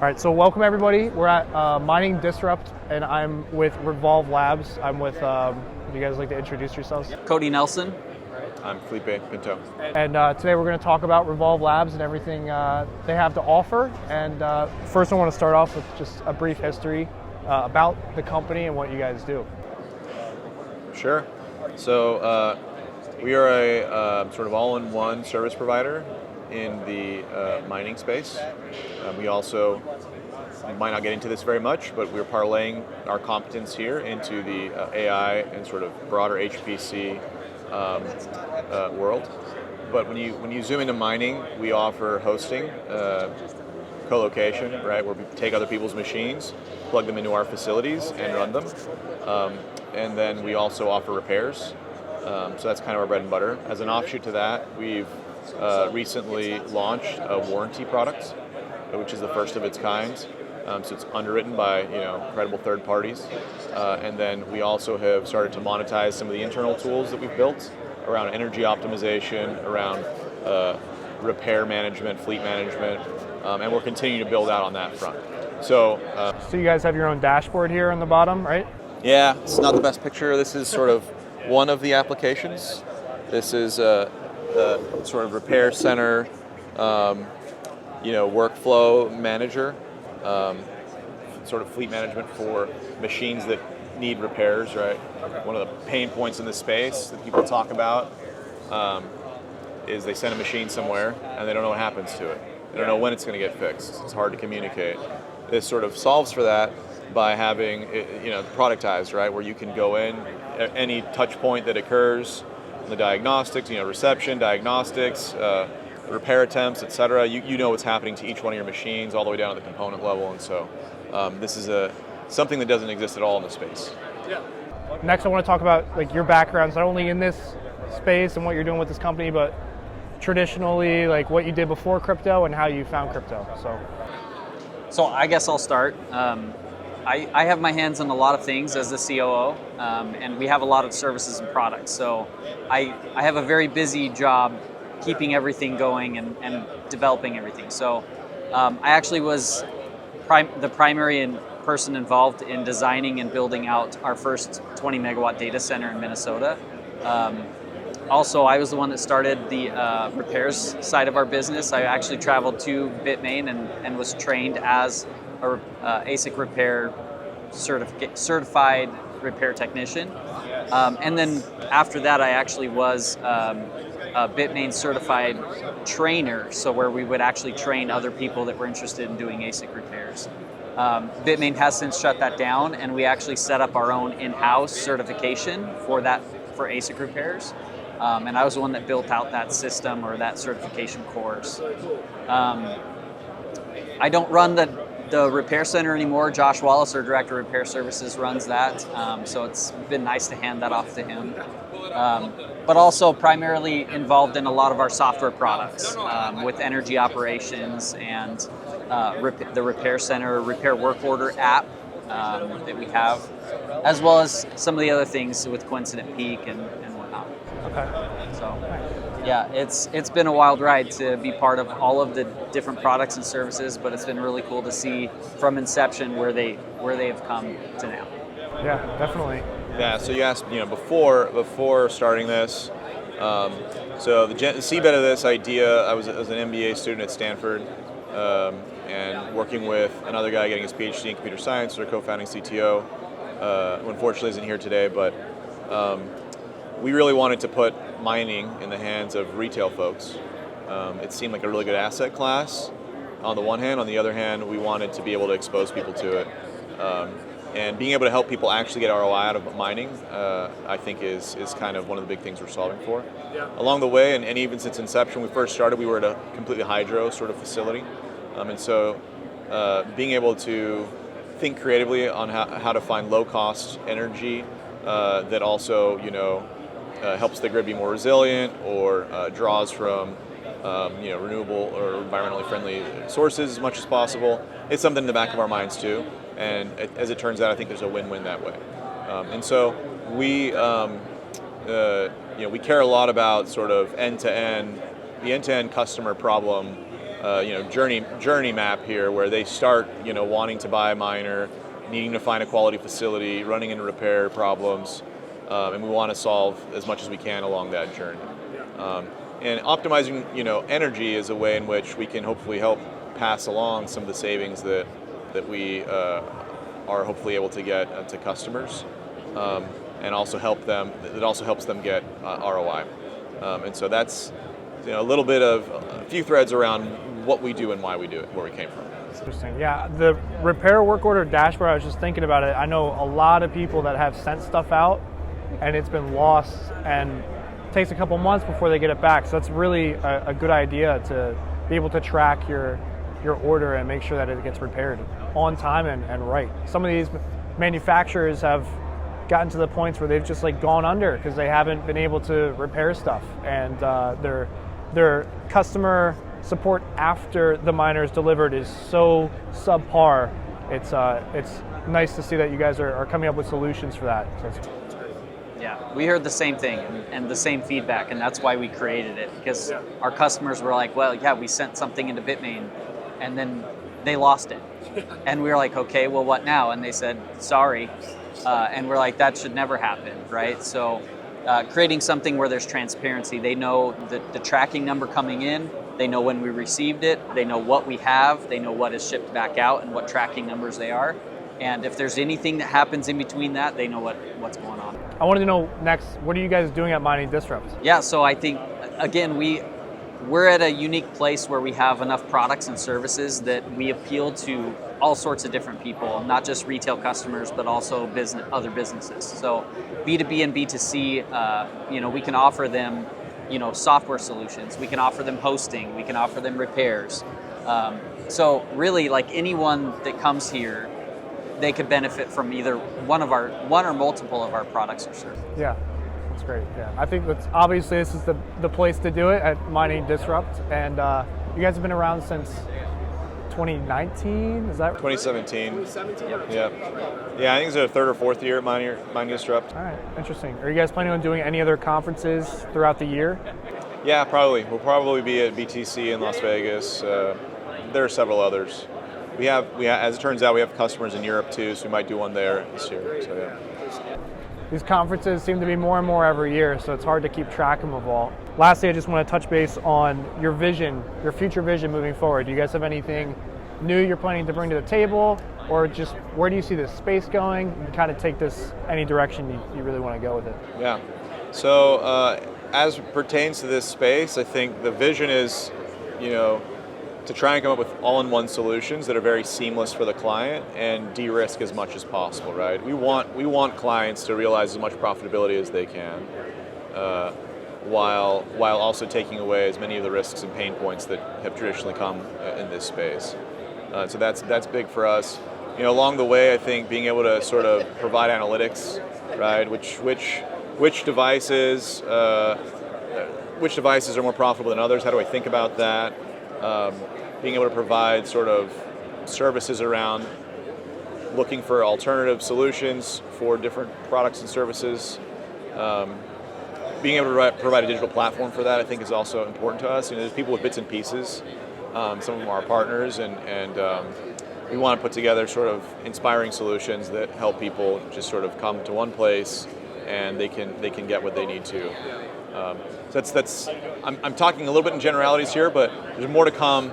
All right, so welcome everybody. We're at Mining Disrupt, and I'm with Revolve Labs. I'm with, would you guys like to introduce yourselves? Cody Nelson. I'm Felipe, Pinto. And today we're going to talk about Revolve Labs and everything they have to offer. And first I want to start off with just a brief history about the company and what you guys do. Sure. So we are a sort of all-in-one service provider in the mining space. We also might not get into this very much, but we're parlaying our competence here into the AI and sort of broader HPC world. But when you zoom into mining, we offer hosting, co-location, right, where we take other people's machines, plug them into our facilities, and run them. And then we also offer repairs. So that's kind of our bread and butter. As an offshoot to that, we've recently launched a warranty product, which is the first of its kind. So it's underwritten by credible third parties. And then we also have started to monetize some of the internal tools that we've built around energy optimization, around repair management, fleet management, and we're continuing to build out on that front. So you guys have your own dashboard here on the bottom, right? Yeah, it's not the best picture. This is sort of one of the applications. This is a sort of repair center, workflow manager, sort of fleet management for machines that need repairs, right? One of the pain points in this space that people talk about is they send a machine somewhere and they don't know what happens to it. They don't know when it's going to get fixed. It's hard to communicate. This sort of solves for that by having it, productized, right? Where you can go in, any touch point that occurs, the diagnostics, reception, diagnostics, repair attempts, etc. You know what's happening to each one of your machines all the way down to the component level, and so this is something that doesn't exist at all in the space. Yeah. Next, I want to talk about your backgrounds, not only in this space and what you're doing with this company, but traditionally, what you did before crypto and how you found crypto. So I guess I'll start. I have my hands on a lot of things as the COO, and we have a lot of services and products. So I have a very busy job keeping everything going and developing everything. So I actually was the primary person involved in designing and building out our first 20 megawatt data center in Minnesota. Also, I was the one that started the repairs side of our business. I actually traveled to Bitmain and was trained as a ASIC repair certified repair technician. And then after that, I actually was a Bitmain certified trainer, so where we would actually train other people that were interested in doing ASIC repairs. Bitmain has since shut that down, and we actually set up our own in-house certification for ASIC repairs. And I was the one that built out that system or that certification course. I don't run the repair center anymore. Josh Wallace, our director of repair services, runs that. So it's been nice to hand that off to him. But also primarily involved in a lot of our software products with energy operations and the repair center, repair work order app that we have, as well as some of the other things with Coincident Peak and whatnot. Okay. So yeah, it's been a wild ride to be part of all of the different products and services, but it's been really cool to see from inception where they have come to now. Yeah, definitely. Yeah. So you asked, before starting this. So the seedbed of this idea, I was an MBA student at Stanford, and working with another guy getting his PhD in computer science, our co-founding CTO, who unfortunately isn't here today, but we really wanted to put mining in the hands of retail folks. It seemed like a really good asset class on the one hand. On the other hand, we wanted to be able to expose people to it. And being able to help people actually get ROI out of mining, I think is kind of one of the big things we're solving for. Yeah. Along the way, and even since inception, we first started, we were at a completely hydro sort of facility. And so being able to think creatively on how to find low-cost energy that also, helps the grid be more resilient or draws from renewable or environmentally friendly sources as much as possible. It's something in the back of our minds too, and as it turns out, I think there's a win-win that way. And so we care a lot about sort of the end-to-end customer problem journey map here, where they start wanting to buy a miner, needing to find a quality facility, running into repair problems, and we want to solve as much as we can along that journey. And optimizing energy is a way in which we can hopefully help pass along some of the savings that we are hopefully able to get to customers, and also help them. It also helps them get ROI, and so that's a little bit of a few threads around what we do and why we do it, where we came from. Interesting. Yeah, the repair work order dashboard, I was just thinking about it. I know a lot of people that have sent stuff out and it's been lost, and it takes a couple months before they get it back. So that's really a good idea to be able to track your order and make sure that it gets repaired on time and right. Some of these manufacturers have gotten to the points where they've just gone under because they haven't been able to repair stuff, and their customer support after the miner is delivered is so subpar. It's nice to see that you guys are coming up with solutions for that. So yeah, we heard the same thing and the same feedback, and that's why we created it, because our customers were like, well, yeah, we sent something into Bitmain and then they lost it. And we were like, okay, well, what now? And they said, sorry. And we're like, that should never happen, right? So creating something where there's transparency. They know the tracking number coming in, they know when we received it, they know what we have, they know what is shipped back out and what tracking numbers they are. And if there's anything that happens in between that, they know what's going on. I wanted to know next, what are you guys doing at Mining Disrupt? Yeah, so I think, again, we're at a unique place where we have enough products and services that we appeal to all sorts of different people, not just retail customers, but also other businesses. So B2B and B2C, we can offer them, software solutions. We can offer them hosting. We can offer them repairs. So really, anyone that comes here, they could benefit from either one or multiple of our products or services. Yeah. That's great. Yeah, I think obviously this is the place to do it at Mining Disrupt, and you guys have been around since 2019. Is that 2017? 2017. Yeah. I think it's our third or fourth year at Mining Disrupt. All right, interesting. Are you guys planning on doing any other conferences throughout the year? Yeah, probably. We'll probably be at BTC in Las Vegas. There are several others. We have, as it turns out, we have customers in Europe too, so we might do one there this year. So yeah. These conferences seem to be more and more every year, so it's hard to keep track of them all. Lastly, I just want to touch base on your vision, your future vision moving forward. Do you guys have anything new you're planning to bring to the table, or just where do you see this space going, and kind of take this any direction you really want to go with it? Yeah. So as pertains to this space, I think the vision is, to try and come up with all-in-one solutions that are very seamless for the client and de-risk as much as possible, right? We want clients to realize as much profitability as they can, while also taking away as many of the risks and pain points that have traditionally come in this space. So that's big for us. Along the way, I think being able to sort of provide analytics, right? Which devices are more profitable than others? How do I think about that? Being able to provide sort of services around looking for alternative solutions for different products and services. Being able to provide a digital platform for that, I think, is also important to us. There's people with bits and pieces. Some of them are our partners, and we want to put together sort of inspiring solutions that help people just sort of come to one place and they can get what they need to. So I'm talking a little bit in generalities here, but there's more to come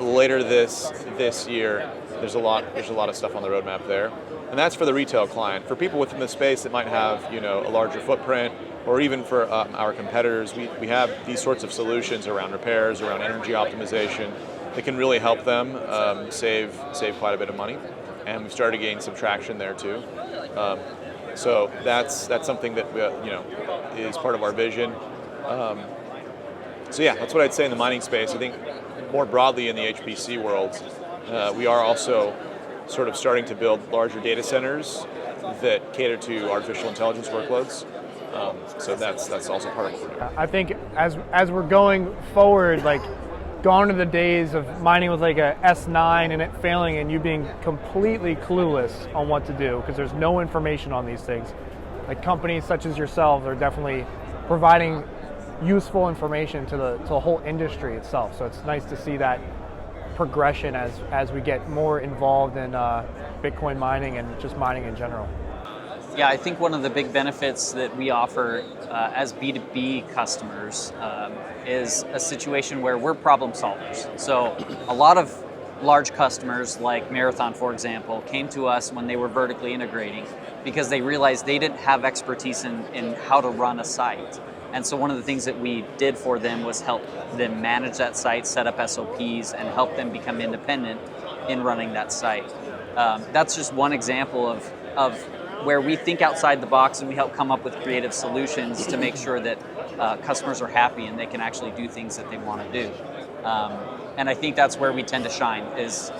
later this year. There's a lot of stuff on the roadmap there, and that's for the retail client. For people within the space that might have a larger footprint, or even for our competitors, we have these sorts of solutions around repairs, around energy optimization that can really help them save quite a bit of money, and we've started gaining some traction there too. So that's something that is part of our vision. So yeah, that's what I'd say in the mining space. I think more broadly in the HPC world, we are also sort of starting to build larger data centers that cater to artificial intelligence workloads. So that's also part of what we're doing. I think as we're going forward, gone are the days of mining with a S9 and it failing and you being completely clueless on what to do because there's no information on these things. Companies such as yourselves are definitely providing useful information to the whole industry itself. So it's nice to see that progression as we get more involved in Bitcoin mining and just mining in general? Yeah, I think one of the big benefits that we offer as B2B customers is a situation where we're problem solvers. So a lot of large customers like Marathon, for example, came to us when they were vertically integrating because they realized they didn't have expertise in how to run a site. And so one of the things that we did for them was help them manage that site, set up SOPs, and help them become independent in running that site. That's just one example of where we think outside the box and we help come up with creative solutions to make sure that customers are happy and they can actually do things that they want to do. And I think that's where we tend to shine is,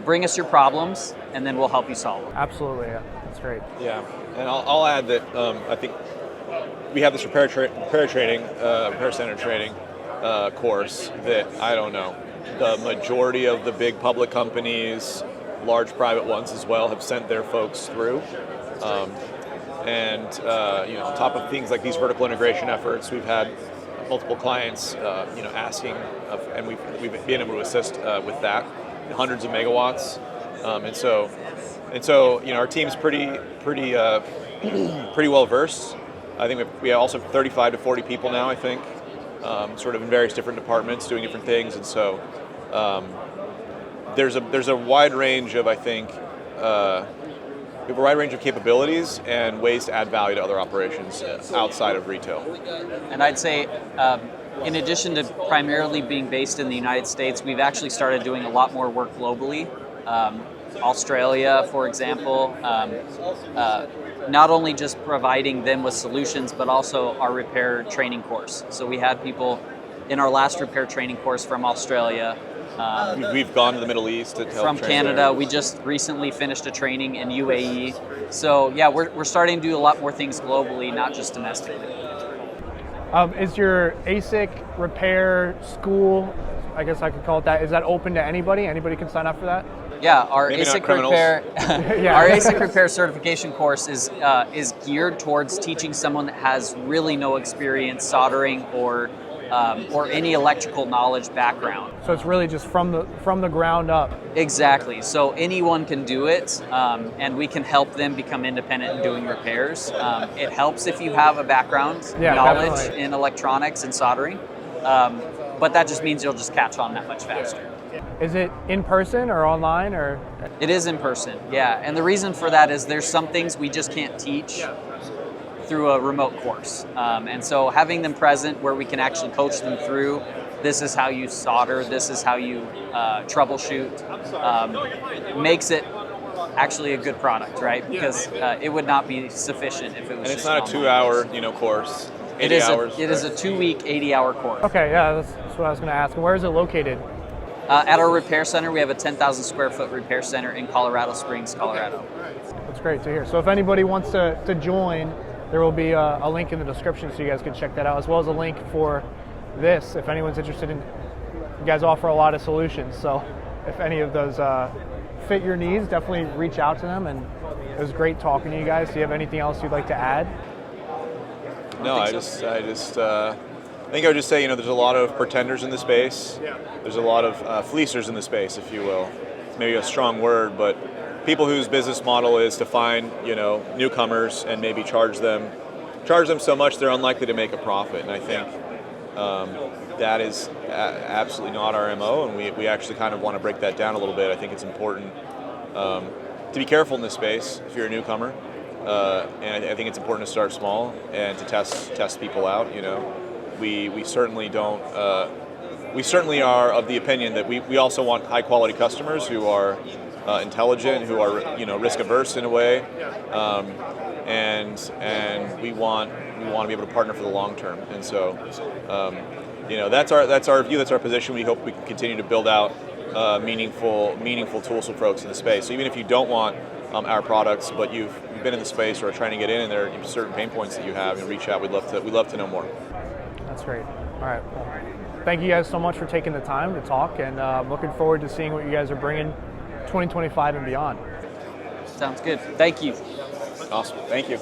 bring us your problems and then we'll help you solve them. Absolutely, yeah. That's great. Yeah, and I'll add that I think we have this repair center training course that, I don't know, the majority of the big public companies, large private ones as well, have sent their folks through. On top of things like these vertical integration efforts, we've had multiple clients, asking, and we've been able to assist with that, hundreds of megawatts, and so our team's pretty well versed. I think we also have 35 to 40 people now, I think, sort of in various different departments doing different things, and so there's a wide range of, I think, we have a wide range of capabilities and ways to add value to other operations outside of retail. And I'd say, in addition to primarily being based in the United States, we've actually started doing a lot more work globally. Australia, for example, not only just providing them with solutions, but also our repair training course. So we had people in our last repair training course from Australia. We've gone to the Middle East to help from Canada. There. We just recently finished a training in UAE. So yeah, we're starting to do a lot more things globally, not just domestically. Is your ASIC repair school, I guess I could call it that, is that open to anybody? Anybody can sign up for that? Yeah, our Maybe ASIC repair, our ASIC repair certification course is geared towards teaching someone that has really no experience soldering or any electrical knowledge background. So it's really just from the ground up. Exactly. So anyone can do it, and we can help them become independent in doing repairs. It helps if you have a background knowledge definitely. in electronics and soldering, but that just means you'll just catch on that much faster. Is it in person or online or? It is in person, yeah. And the reason for that is there's some things we just can't teach through a remote course. And so having them present where we can actually coach them through, this is how you solder, this is how you troubleshoot, makes it actually a good product, right? Because it would not be sufficient if it was. And it's not a 2-hour, course. 80 hours. It is a 2-week, 80-hour course. Okay, yeah, that's what I was going to ask. Where is it located? At our repair center, we have a 10,000 square foot repair center in Colorado Springs, Colorado. That's great to hear. So if anybody wants to join, there will be a link in the description so you guys can check that out, as well as a link for this if anyone's interested in. You guys offer a lot of solutions, so if any of those fit your needs, definitely reach out to them. And it was great talking to you guys. Do you have anything else you'd like to add? No, I think I would just say, there's a lot of pretenders in the space. There's a lot of fleecers in the space, if you will. It's maybe a strong word, but people whose business model is to find, newcomers and maybe charge them so much they're unlikely to make a profit. And I think that is absolutely not our MO, and we actually kind of want to break that down a little bit. I think it's important to be careful in this space if you're a newcomer, and I think it's important to start small and to test people out. We certainly don't. We certainly are of the opinion that we also want high quality customers who are intelligent, who are risk averse in a way, and we want to be able to partner for the long term. And so that's our view. That's our position. We hope we can continue to build out meaningful tools for folks in the space. So even if you don't want our products, but you've been in the space or are trying to get in, and there are certain pain points that you have, and reach out. We'd love to know more. That's great. All right. Well, thank you guys so much for taking the time to talk, and I'm looking forward to seeing what you guys are bringing 2025 and beyond. Sounds good. Thank you. Awesome. Thank you.